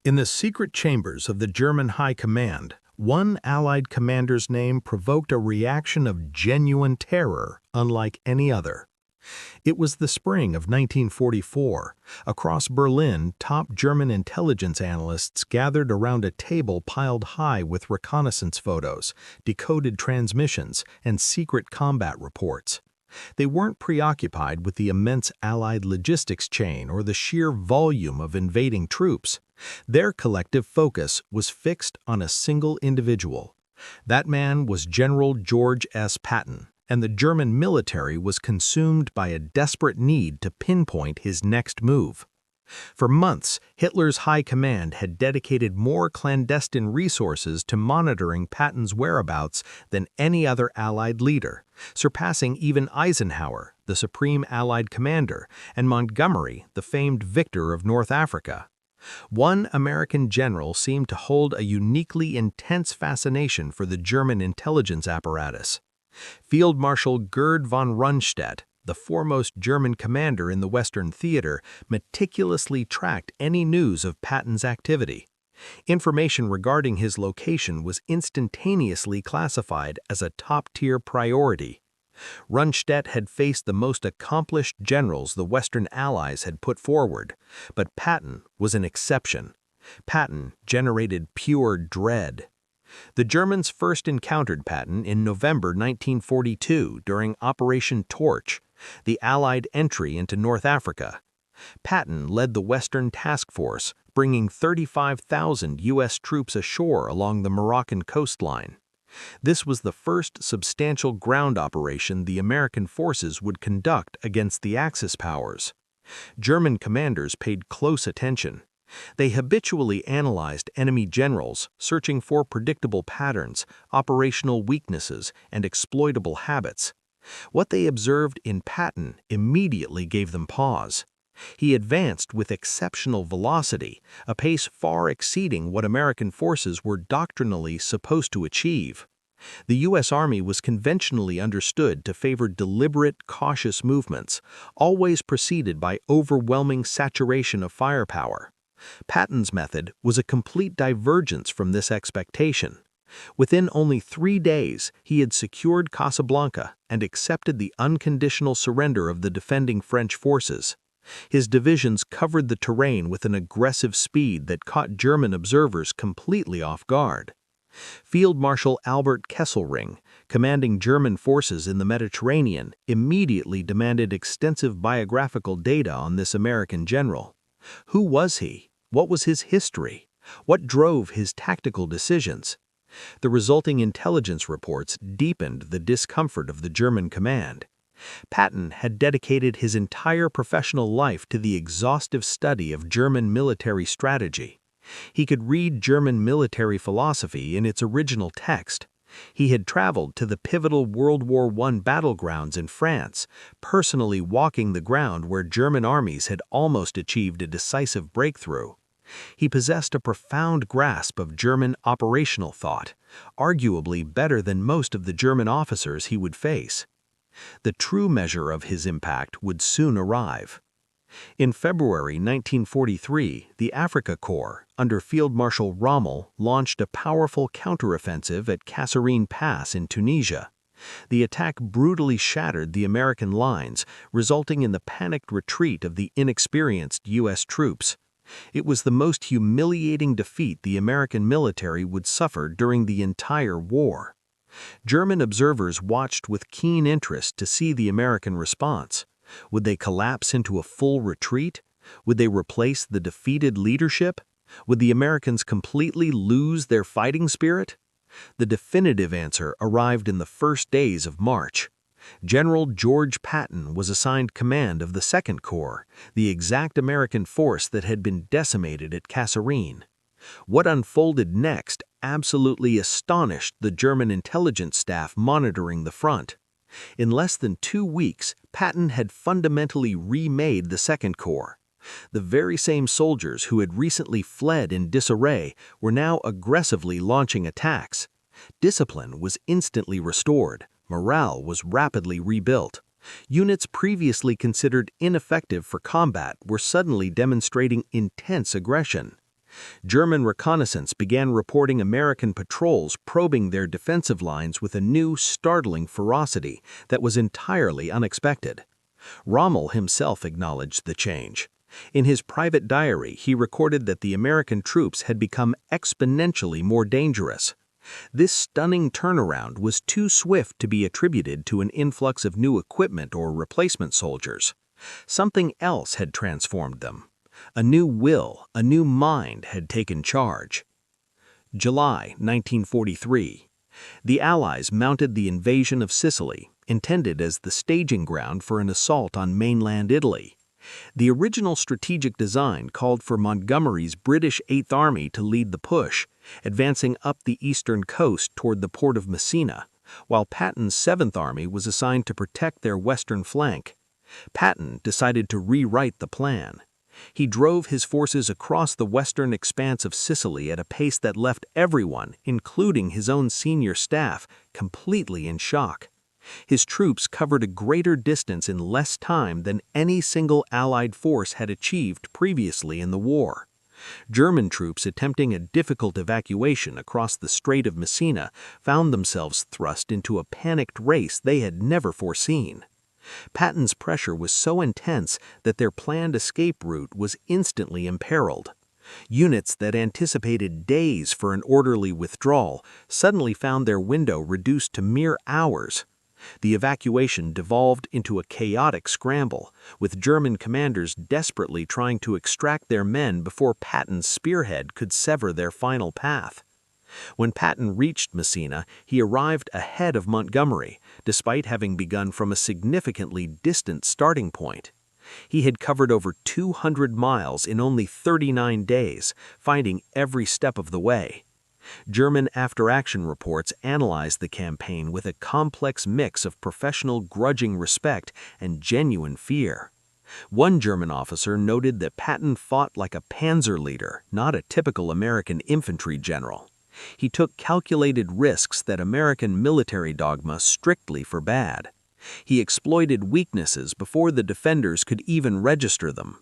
In the secret chambers of the German High Command, one Allied commander's name provoked a reaction of genuine terror unlike any other. It was the spring of 1944. Across Berlin, top German intelligence analysts gathered around a table piled high with reconnaissance photos, decoded transmissions, and secret combat reports. They weren't preoccupied with the immense Allied logistics chain or the sheer volume of invading troops. Their collective focus was fixed on a single individual. That man was General George S. Patton, and the German military was consumed by a desperate need to pinpoint his next move. For months, Hitler's high command had dedicated more clandestine resources to monitoring Patton's whereabouts than any other Allied leader, surpassing even Eisenhower, the supreme Allied commander, and Montgomery, the famed victor of North Africa. One American general seemed to hold a uniquely intense fascination for the German intelligence apparatus. Field Marshal Gerd von Rundstedt, the foremost German commander in the Western Theater, meticulously tracked any news of Patton's activity. Information regarding his location was instantaneously classified as a top-tier priority. Rundstedt had faced the most accomplished generals the Western Allies had put forward, but Patton was an exception. Patton generated pure dread. The Germans first encountered Patton in November 1942 during Operation Torch, the Allied entry into North Africa. Patton led the Western Task Force, bringing 35,000 U.S. troops ashore along the Moroccan coastline. This was the first substantial ground operation the American forces would conduct against the Axis powers. German commanders paid close attention. They habitually analyzed enemy generals, searching for predictable patterns, operational weaknesses, and exploitable habits. What they observed in Patton immediately gave them pause. He advanced with exceptional velocity, a pace far exceeding what American forces were doctrinally supposed to achieve. The U.S. Army was conventionally understood to favor deliberate, cautious movements, always preceded by overwhelming saturation of firepower. Patton's method was a complete divergence from this expectation. Within only 3 days, he had secured Casablanca and accepted the unconditional surrender of the defending French forces. His divisions covered the terrain with an aggressive speed that caught German observers completely off guard. Field Marshal Albert Kesselring, commanding German forces in the Mediterranean, immediately demanded extensive biographical data on this American general. Who was he? What was his history? What drove his tactical decisions? The resulting intelligence reports deepened the discomfort of the German command. Patton had dedicated his entire professional life to the exhaustive study of German military strategy. He could read German military philosophy in its original text. He had traveled to the pivotal World War I battlegrounds in France, personally walking the ground where German armies had almost achieved a decisive breakthrough. He possessed a profound grasp of German operational thought, arguably better than most of the German officers he would face. The true measure of his impact would soon arrive. In February 1943, the Africa Corps, under Field Marshal Rommel, launched a powerful counteroffensive at Kasserine Pass in Tunisia. The attack brutally shattered the American lines, resulting in the panicked retreat of the inexperienced U.S. troops. It was the most humiliating defeat the American military would suffer during the entire war. German observers watched with keen interest to see the American response. Would they collapse into a full retreat? Would they replace the defeated leadership? Would the Americans completely lose their fighting spirit? The definitive answer arrived in the first days of March. General George Patton was assigned command of the Second Corps, the exact American force that had been decimated at Kasserine. What unfolded next absolutely astonished the German intelligence staff monitoring the front. In less than 2 weeks, Patton had fundamentally remade the Second Corps. The very same soldiers who had recently fled in disarray were now aggressively launching attacks. Discipline was instantly restored. Morale was rapidly rebuilt. Units previously considered ineffective for combat were suddenly demonstrating intense aggression. German reconnaissance began reporting American patrols probing their defensive lines with a new, startling ferocity that was entirely unexpected. Rommel himself acknowledged the change. In his private diary, he recorded that the American troops had become exponentially more dangerous. This stunning turnaround was too swift to be attributed to an influx of new equipment or replacement soldiers. Something else had transformed them. A new will, a new mind had taken charge. July 1943. The Allies mounted the invasion of Sicily, intended as the staging ground for an assault on mainland Italy. The original strategic design called for Montgomery's British Eighth Army to lead the push, advancing up the eastern coast toward the port of Messina, while Patton's Seventh Army was assigned to protect their western flank. Patton decided to rewrite the plan. He drove his forces across the western expanse of Sicily at a pace that left everyone, including his own senior staff, completely in shock. His troops covered a greater distance in less time than any single Allied force had achieved previously in the war. German troops attempting a difficult evacuation across the Strait of Messina found themselves thrust into a panicked race they had never foreseen. Patton's pressure was so intense that their planned escape route was instantly imperiled. Units that anticipated days for an orderly withdrawal suddenly found their window reduced to mere hours. The evacuation devolved into a chaotic scramble, with German commanders desperately trying to extract their men before Patton's spearhead could sever their final path. When Patton reached Messina, he arrived ahead of Montgomery, despite having begun from a significantly distant starting point. He had covered over 200 miles in only 39 days, finding every step of the way. German after-action reports analyzed the campaign with a complex mix of professional grudging respect and genuine fear. One German officer noted that Patton fought like a Panzer leader, not a typical American infantry general. He took calculated risks that American military dogma strictly forbade. He exploited weaknesses before the defenders could even register them.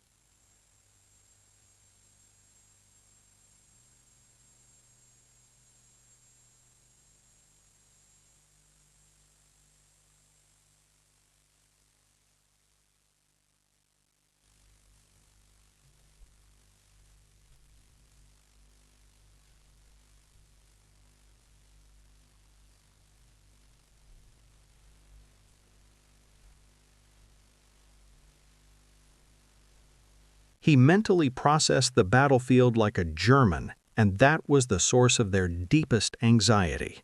He mentally processed the battlefield like a German, and that was the source of their deepest anxiety.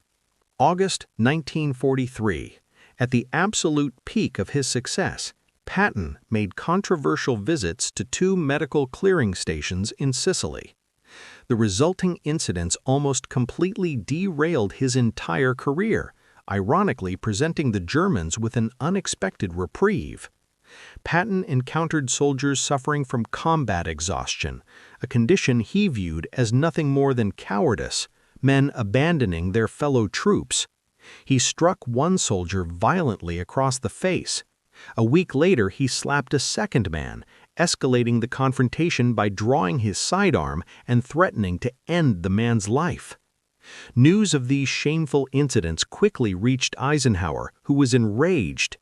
August 1943. At the absolute peak of his success, Patton made controversial visits to 2 medical clearing stations in Sicily. The resulting incidents almost completely derailed his entire career, ironically presenting the Germans with an unexpected reprieve. Patton encountered soldiers suffering from combat exhaustion, a condition he viewed as nothing more than cowardice, men abandoning their fellow troops. He struck one soldier violently across the face. A week later, he slapped a second man, escalating the confrontation by drawing his sidearm and threatening to end the man's life. News of these shameful incidents quickly reached Eisenhower, who was enraged.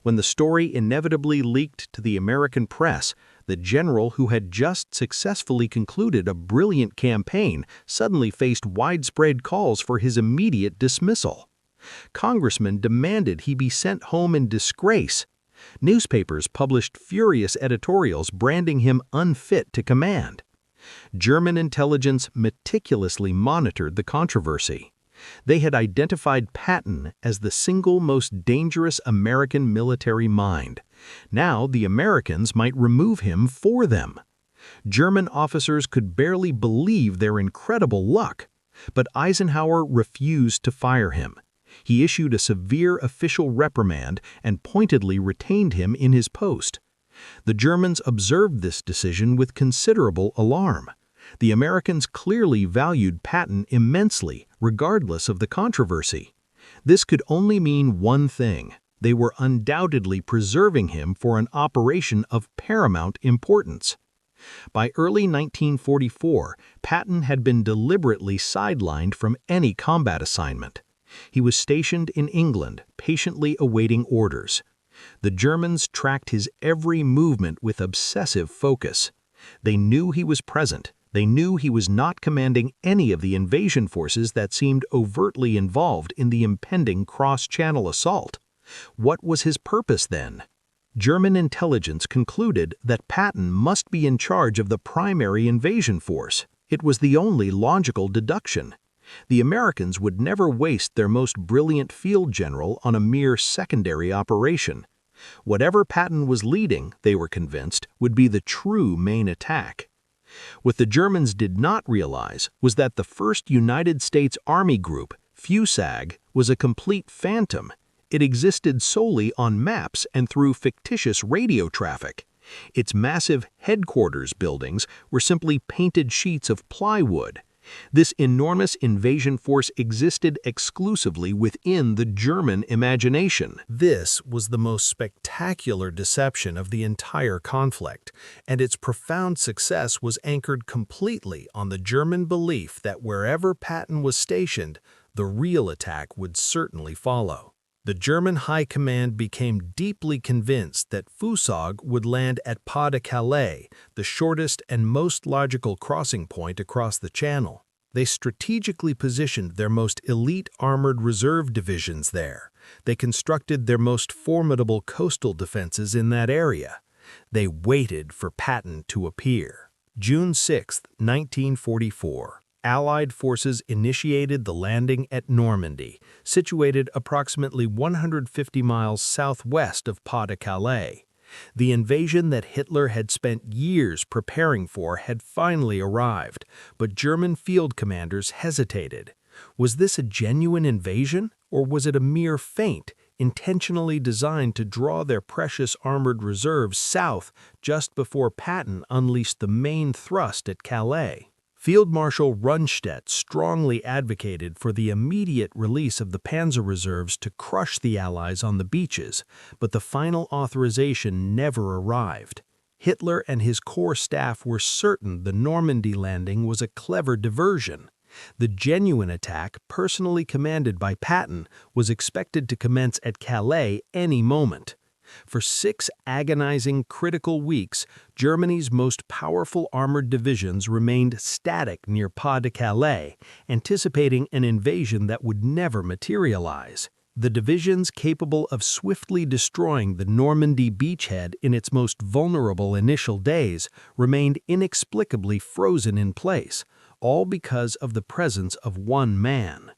When the story inevitably leaked to the American press, the general who had just successfully concluded a brilliant campaign suddenly faced widespread calls for his immediate dismissal. Congressmen demanded he be sent home in disgrace. Newspapers published furious editorials branding him unfit to command. German intelligence meticulously monitored the controversy. They had identified Patton as the single most dangerous American military mind. Now the Americans might remove him for them. German officers could barely believe their incredible luck, but Eisenhower refused to fire him. He issued a severe official reprimand and pointedly retained him in his post. The Germans observed this decision with considerable alarm. The Americans clearly valued Patton immensely, regardless of the controversy. This could only mean one thing: they were undoubtedly preserving him for an operation of paramount importance. By early 1944, Patton had been deliberately sidelined from any combat assignment. He was stationed in England, patiently awaiting orders. The Germans tracked his every movement with obsessive focus. They knew he was present. They knew he was not commanding any of the invasion forces that seemed overtly involved in the impending cross-channel assault. What was his purpose then? German intelligence concluded that Patton must be in charge of the primary invasion force. It was the only logical deduction. The Americans would never waste their most brilliant field general on a mere secondary operation. Whatever Patton was leading, they were convinced, would be the true main attack. What the Germans did not realize was that the 1st United States Army Group, FUSAG, was a complete phantom. It existed solely on maps and through fictitious radio traffic. Its massive headquarters buildings were simply painted sheets of plywood. This enormous invasion force existed exclusively within the German imagination. This was the most spectacular deception of the entire conflict, and its profound success was anchored completely on the German belief that wherever Patton was stationed, the real attack would certainly follow. The German High Command became deeply convinced that FUSAG would land at Pas de Calais, the shortest and most logical crossing point across the Channel. They strategically positioned their most elite armored reserve divisions there. They constructed their most formidable coastal defenses in that area. They waited for Patton to appear. June 6, 1944. Allied forces initiated the landing at Normandy, situated approximately 150 miles southwest of Pas de Calais. The invasion that Hitler had spent years preparing for had finally arrived, but German field commanders hesitated. Was this a genuine invasion, or was it a mere feint, intentionally designed to draw their precious armored reserves south just before Patton unleashed the main thrust at Calais? Field Marshal Rundstedt strongly advocated for the immediate release of the Panzer reserves to crush the Allies on the beaches, but the final authorization never arrived. Hitler and his core staff were certain the Normandy landing was a clever diversion. The genuine attack, personally commanded by Patton, was expected to commence at Calais any moment. For 6 agonizing, critical weeks, Germany's most powerful armored divisions remained static near Pas de Calais, anticipating an invasion that would never materialize. The divisions capable of swiftly destroying the Normandy beachhead in its most vulnerable initial days remained inexplicably frozen in place, all because of the presence of one man.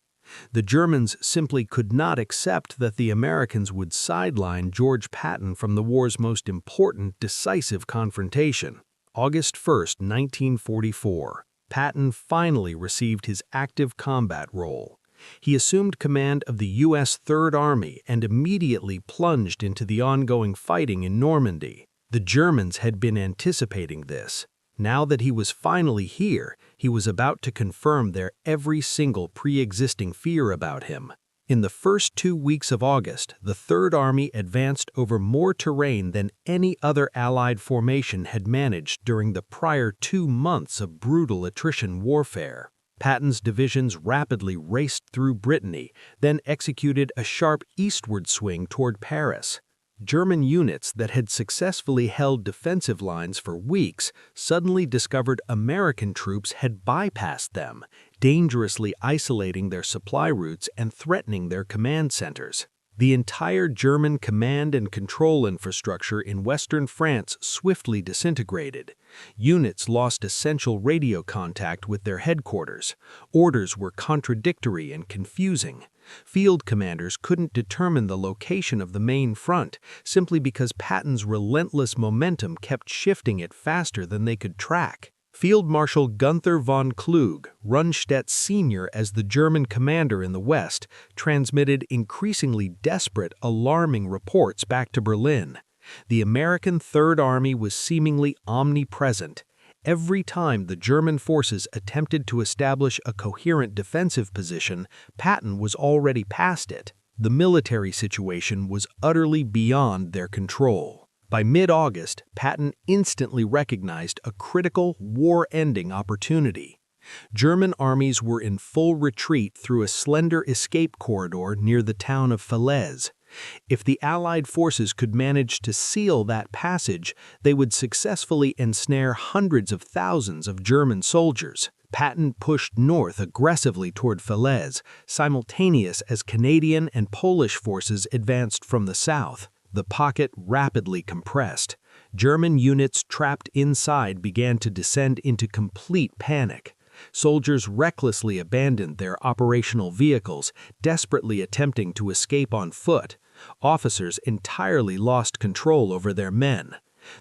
The Germans simply could not accept that the Americans would sideline George Patton from the war's most important, decisive confrontation. August 1, 1944, Patton finally received his active combat role. He assumed command of the U.S. Third Army and immediately plunged into the ongoing fighting in Normandy. The Germans had been anticipating this. Now that he was finally here, he was about to confirm their every single pre-existing fear about him. In the first 2 weeks of August, the Third Army advanced over more terrain than any other Allied formation had managed during the prior 2 months of brutal attrition warfare. Patton's divisions rapidly raced through Brittany, then executed a sharp eastward swing toward Paris. German units that had successfully held defensive lines for weeks suddenly discovered American troops had bypassed them, dangerously isolating their supply routes and threatening their command centers. The entire German command and control infrastructure in western France swiftly disintegrated. Units lost essential radio contact with their headquarters. Orders were contradictory and confusing. Field commanders couldn't determine the location of the main front simply because Patton's relentless momentum kept shifting it faster than they could track. Field Marshal Gunther von Kluge, Rundstedt Sr. as the German commander in the West, transmitted increasingly desperate, alarming reports back to Berlin. The American Third Army was seemingly omnipresent. Every time the German forces attempted to establish a coherent defensive position, Patton was already past it. The military situation was utterly beyond their control. By mid-August, Patton instantly recognized a critical, war-ending opportunity. German armies were in full retreat through a slender escape corridor near the town of Falaise. If the Allied forces could manage to seal that passage, they would successfully ensnare hundreds of thousands of German soldiers. Patton pushed north aggressively toward Falaise, simultaneous as Canadian and Polish forces advanced from the south. The pocket rapidly compressed. German units trapped inside began to descend into complete panic. Soldiers recklessly abandoned their operational vehicles, desperately attempting to escape on foot. Officers entirely lost control over their men.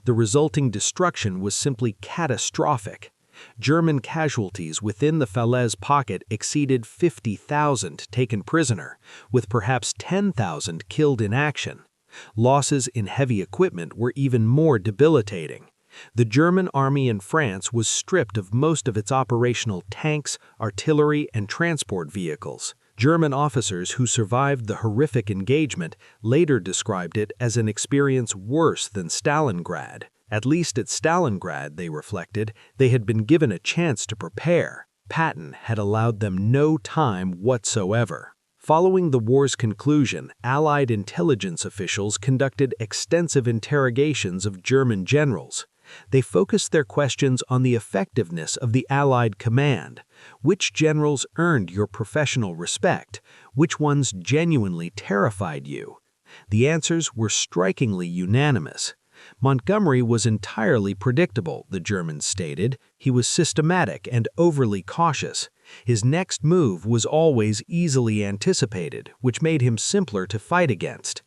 The resulting destruction was simply catastrophic. German casualties within the Falaise pocket exceeded 50,000 taken prisoner, with perhaps 10,000 killed in action. Losses in heavy equipment were even more debilitating. The German army in France was stripped of most of its operational tanks, artillery, and transport vehicles. German officers who survived the horrific engagement later described it as an experience worse than Stalingrad. At least at Stalingrad, they reflected, they had been given a chance to prepare. Patton had allowed them no time whatsoever. Following the war's conclusion, Allied intelligence officials conducted extensive interrogations of German generals. They focused their questions on the effectiveness of the Allied command. Which generals earned your professional respect? Which ones genuinely terrified you? The answers were strikingly unanimous. Montgomery was entirely predictable, the Germans stated. He was systematic and overly cautious. His next move was always easily anticipated, which made him simpler to fight against.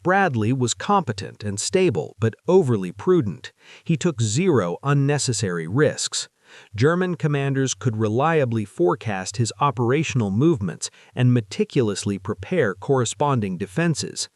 Bradley was competent and stable, but overly prudent. He took zero unnecessary risks. German commanders could reliably forecast his operational movements and meticulously prepare corresponding defenses.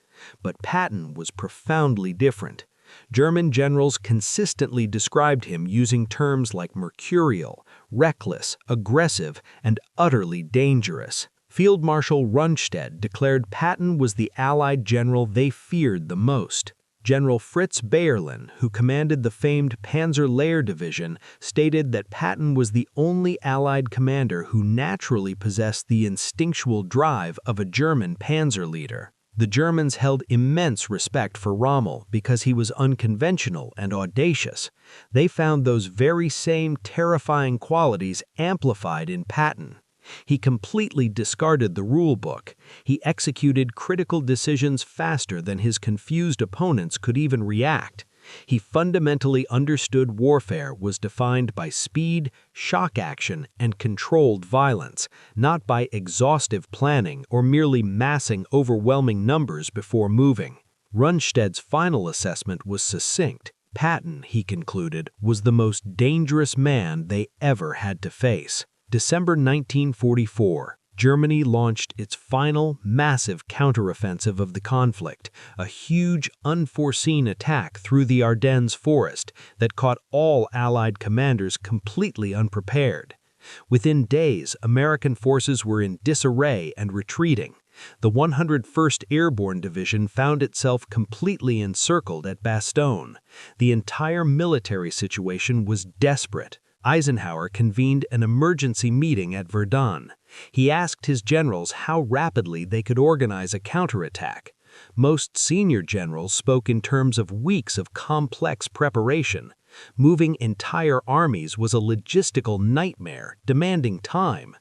But Patton was profoundly different. German generals consistently described him using terms like mercurial, reckless, aggressive, and utterly dangerous. Field Marshal Rundstedt declared Patton was the Allied general they feared the most. General Fritz Bayerlin, who commanded the famed Panzer Lehr division, stated that Patton was the only Allied commander who naturally possessed the instinctual drive of a German panzer leader. The Germans held immense respect for Rommel because he was unconventional and audacious. They found those very same terrifying qualities amplified in Patton. He completely discarded the rule book. He executed critical decisions faster than his confused opponents could even react. He fundamentally understood warfare was defined by speed, shock action, and controlled violence, not by exhaustive planning or merely massing overwhelming numbers before moving. Rundstedt's final assessment was succinct. Patton, he concluded, was the most dangerous man they ever had to face. December 1944. Germany launched its final, massive counteroffensive of the conflict, a huge, unforeseen attack through the Ardennes forest that caught all Allied commanders completely unprepared. Within days, American forces were in disarray and retreating. The 101st Airborne Division found itself completely encircled at Bastogne. The entire military situation was desperate. Eisenhower convened an emergency meeting at Verdun. He asked his generals how rapidly they could organize a counterattack. Most senior generals spoke in terms of weeks of complex preparation. Moving entire armies was a logistical nightmare, demanding time.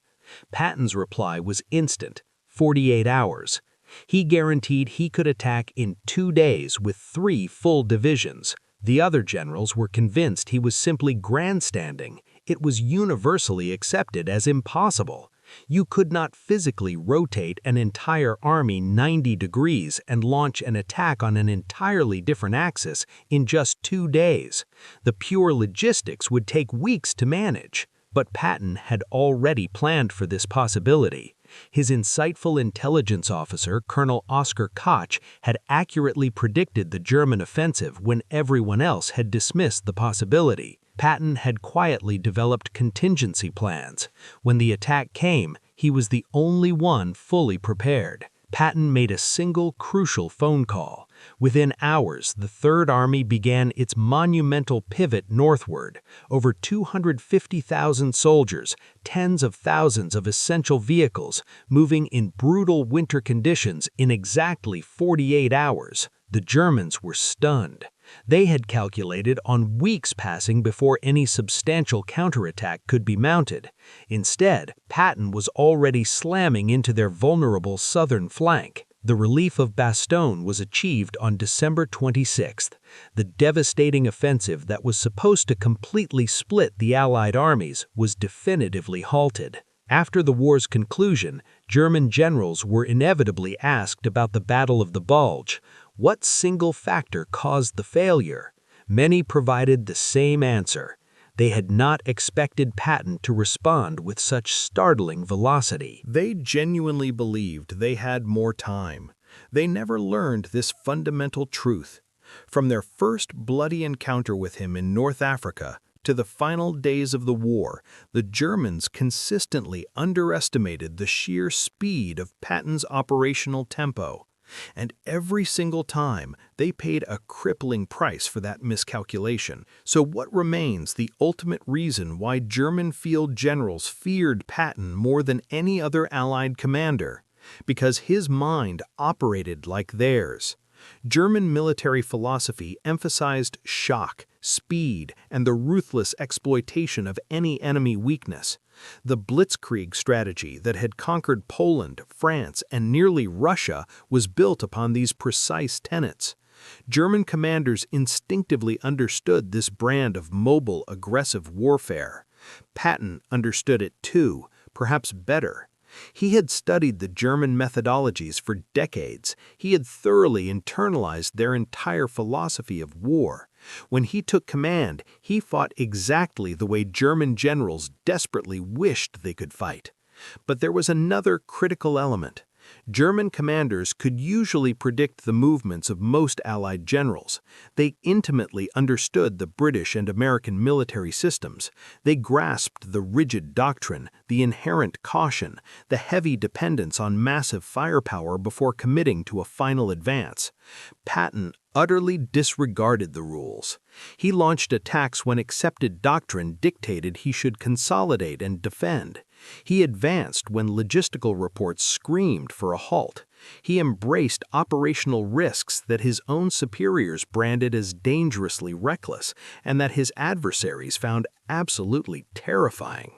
Patton's reply was instant: 48 hours. He guaranteed he could attack in 2 days with 3 full divisions. The other generals were convinced he was simply grandstanding. It was universally accepted as impossible. You could not physically rotate an entire army 90 degrees and launch an attack on an entirely different axis in just 2 days. The pure logistics would take weeks to manage. But Patton had already planned for this possibility. His insightful intelligence officer, Colonel Oskar Koch, had accurately predicted the German offensive when everyone else had dismissed the possibility. Patton had quietly developed contingency plans. When the attack came, he was the only one fully prepared. Patton made a single crucial phone call. Within hours, the Third Army began its monumental pivot northward. Over 250,000 soldiers, tens of thousands of essential vehicles, moving in brutal winter conditions in exactly 48 hours. The Germans were stunned. They had calculated on weeks passing before any substantial counterattack could be mounted. Instead, Patton was already slamming into their vulnerable southern flank. The relief of Bastogne was achieved on December 26th. The devastating offensive that was supposed to completely split the Allied armies was definitively halted. After the war's conclusion, German generals were inevitably asked about the Battle of the Bulge. What single factor caused the failure? Many provided the same answer. They had not expected Patton to respond with such startling velocity. They genuinely believed they had more time. They never learned this fundamental truth. From their first bloody encounter with him in North Africa to the final days of the war, the Germans consistently underestimated the sheer speed of Patton's operational tempo. And every single time, they paid a crippling price for that miscalculation. So what remains the ultimate reason why German field generals feared Patton more than any other Allied commander? Because his mind operated like theirs. German military philosophy emphasized shock, speed, and the ruthless exploitation of any enemy weakness. The Blitzkrieg strategy that had conquered Poland, France, and nearly Russia was built upon these precise tenets. German commanders instinctively understood this brand of mobile, aggressive warfare. Patton understood it too, perhaps better. He had studied the German methodologies for decades. He had thoroughly internalized their entire philosophy of war. When he took command, he fought exactly the way German generals desperately wished they could fight. But there was another critical element. German commanders could usually predict the movements of most Allied generals. They intimately understood the British and American military systems. They grasped the rigid doctrine, the inherent caution, the heavy dependence on massive firepower before committing to a final advance. Patton utterly disregarded the rules. He launched attacks when accepted doctrine dictated he should consolidate and defend. He advanced when logistical reports screamed for a halt. He embraced operational risks that his own superiors branded as dangerously reckless and that his adversaries found absolutely terrifying.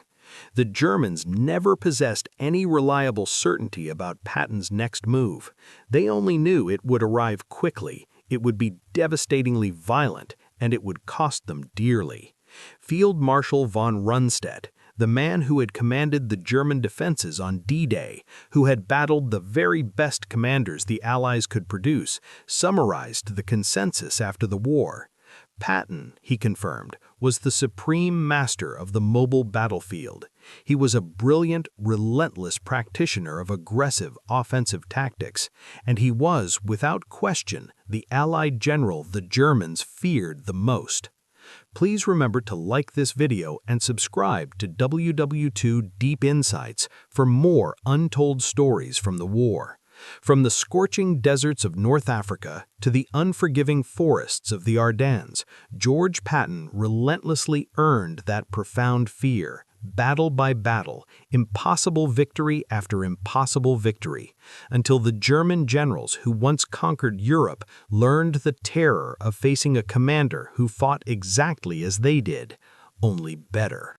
The Germans never possessed any reliable certainty about Patton's next move. They only knew it would arrive quickly, it would be devastatingly violent, and it would cost them dearly. Field Marshal von Rundstedt, the man who had commanded the German defenses on D-Day, who had battled the very best commanders the Allies could produce, summarized the consensus after the war. Patton, he confirmed, was the supreme master of the mobile battlefield. He was a brilliant, relentless practitioner of aggressive offensive tactics, and he was, without question, the Allied general the Germans feared the most. Please remember to like this video and subscribe to WWII Deep Insights for more untold stories from the war. From the scorching deserts of North Africa to the unforgiving forests of the Ardennes, George Patton relentlessly earned that profound fear, battle by battle, impossible victory after impossible victory, until the German generals who once conquered Europe learned the terror of facing a commander who fought exactly as they did, only better.